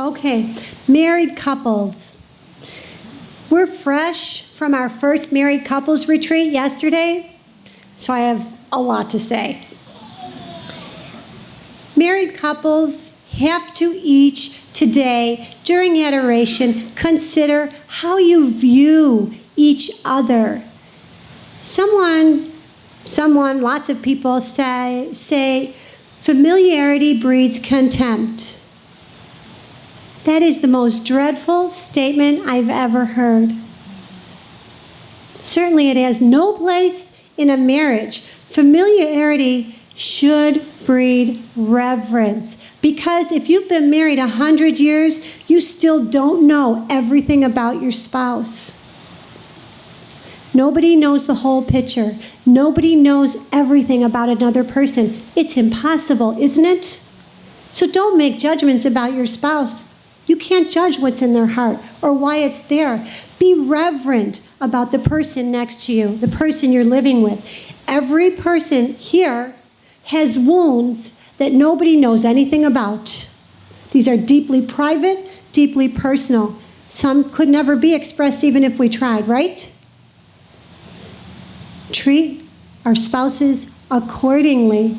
Okay, married couples. We're fresh from our first married couples retreat yesterday, so I have a lot to say. Married couples have to each today, during adoration, consider how you view each other. Lots of people say, familiarity breeds contempt. That is the most dreadful statement I've ever heard. Certainly it has no place in a marriage. Familiarity should breed reverence. Because if you've been married 100 years, you still don't know everything about your spouse. Nobody knows the whole picture. Nobody knows everything about another person. It's impossible, isn't it? So don't make judgments about your spouse. You can't judge what's in their heart or why it's there. Be reverent about the person next to you, the person you're living with. Every person here has wounds that nobody knows anything about. These are deeply private, deeply personal. Some could never be expressed even if we tried, right? Treat our spouses accordingly.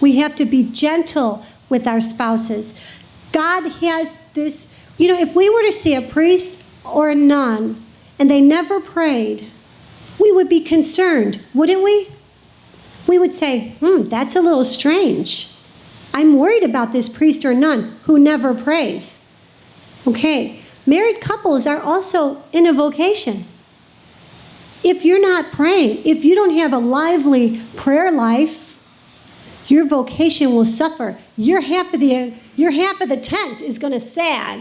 We have to be gentle with our spouses. God has this, if we were to see a priest or a nun and they never prayed, we would be concerned, wouldn't we? We would say, that's a little strange. I'm worried about this priest or nun who never prays. Okay, married couples are also in a vocation. If you're not praying, if you don't have a lively prayer life, your vocation will suffer. Your half of the tent is going to sag.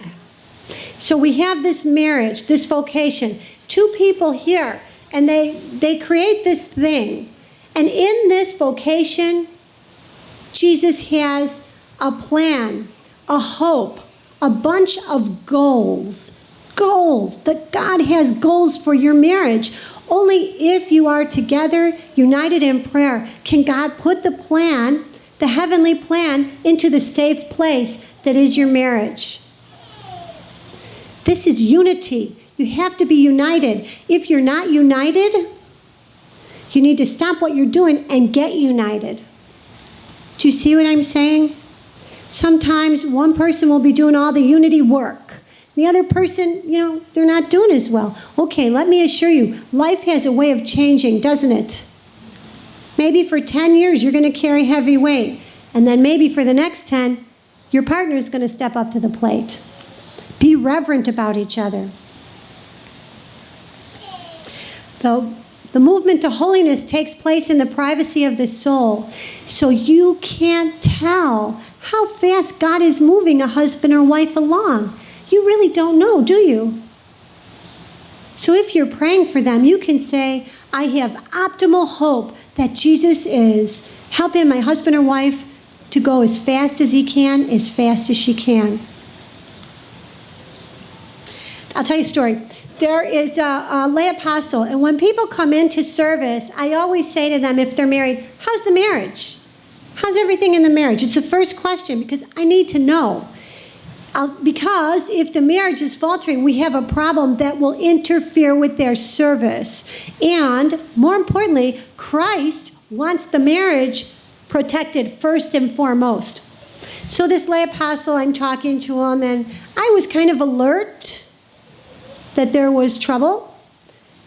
So we have this marriage, this vocation, two people here, and they create this thing. And in this vocation, Jesus has a plan, a hope, a bunch of goals. That God has goals for your marriage. Only if you are together, united in prayer, can God put the plan, the heavenly plan, into the safe place that is your marriage. This is unity. You have to be united. If you're not united, you need to stop what you're doing and get united. Do you see what I'm saying? Sometimes one person will be doing all the unity work. The other person, they're not doing as well. Okay, let me assure you, life has a way of changing, doesn't it? Maybe for 10 years you're going to carry heavy weight. And then maybe for the next 10, your partner is going to step up to the plate. Be reverent about each other. The movement to holiness takes place in the privacy of the soul. So you can't tell how fast God is moving a husband or wife along. You really don't know, do you? So if you're praying for them, you can say, I have optimal hope that Jesus is helping my husband or wife to go as fast as he can, as fast as she can. I'll tell you a story. There is a lay apostle, and when people come into service, I always say to them, if they're married, how's the marriage? How's everything in the marriage? It's the first question because I need to know. Because if the marriage is faltering, we have a problem that will interfere with their service. And more importantly, Christ wants the marriage protected first and foremost. So this lay apostle, I'm talking to him, and I was kind of alert that there was trouble.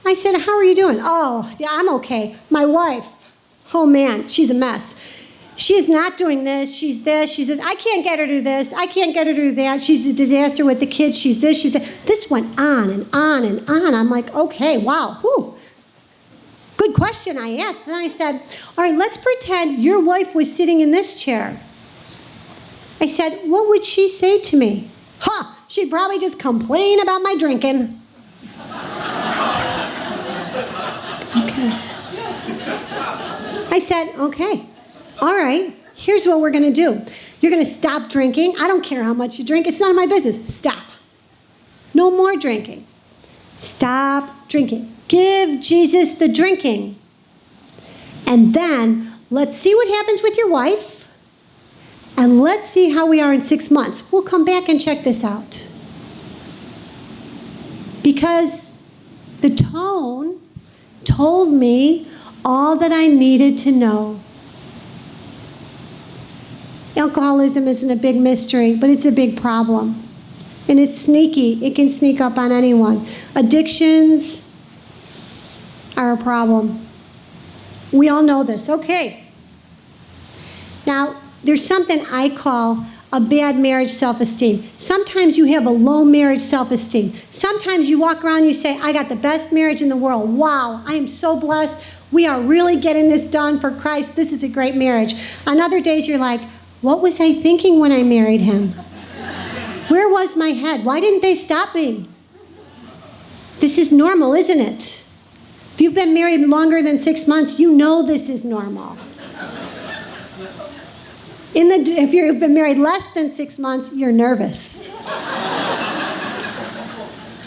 I said, how are you doing? Oh, yeah, I'm okay. My wife, oh man, she's a mess. She's not doing this, she's this, she's this. I can't get her to do this, I can't get her to do that. She's a disaster with the kids, she's this, she's that. This went on and on and on. I'm like, okay, wow, whew. Good question I asked. Then I said, all right, let's pretend your wife was sitting in this chair. I said, what would she say to me? She'd probably just complain about my drinking. Okay. I said, okay. All right, here's what we're going to do. You're going to stop drinking. I don't care how much you drink. It's none of my business. Stop. No more drinking. Stop drinking. Give Jesus the drinking. And then let's see what happens with your wife. and let's see how we are in 6 months. We'll come back and check this out. Because the tone told me all that I needed to know. Alcoholism isn't a big mystery, but it's a big problem. And it's sneaky. It can sneak up on anyone. Addictions are a problem. We all know this. Okay. Now, there's something I call a bad marriage self-esteem. Sometimes you have a low marriage self-esteem. Sometimes you walk around and you say, I got the best marriage in the world. Wow, I am so blessed. We are really getting this done for Christ. This is a great marriage. On other days, you're like, what was I thinking when I married him? Where was my head? Why didn't they stop me? This is normal, isn't it? If you've been married longer than 6 months, you know this is normal. If you've been married less than 6 months, you're nervous.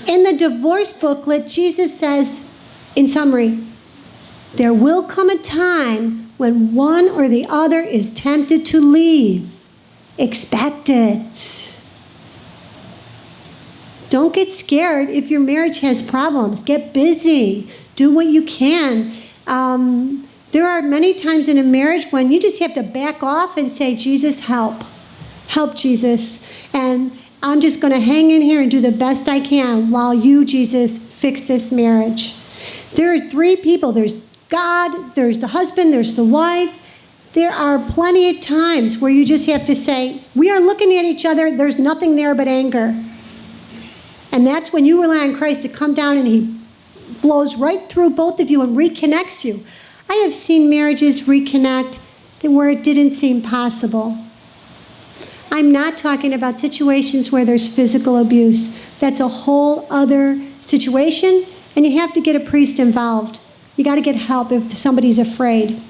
In the divorce booklet, Jesus says, in summary, there will come a time when one or the other is tempted to leave. Expect it. Don't get scared if your marriage has problems. Get busy. Do what you can. There are many times in a marriage when you just have to back off and say, Jesus, help. Help, Jesus. And I'm just going to hang in here and do the best I can while you, Jesus, fix this marriage. There are 3 people. There's God, there's the husband, there's the wife. There are plenty of times where you just have to say, we are looking at each other. There's nothing there but anger. And that's when you rely on Christ to come down and he blows right through both of you and reconnects you. I have seen marriages reconnect where it didn't seem possible. I'm not talking about situations where there's physical abuse. That's a whole other situation, and you have to get a priest involved. You got to get help if somebody's afraid.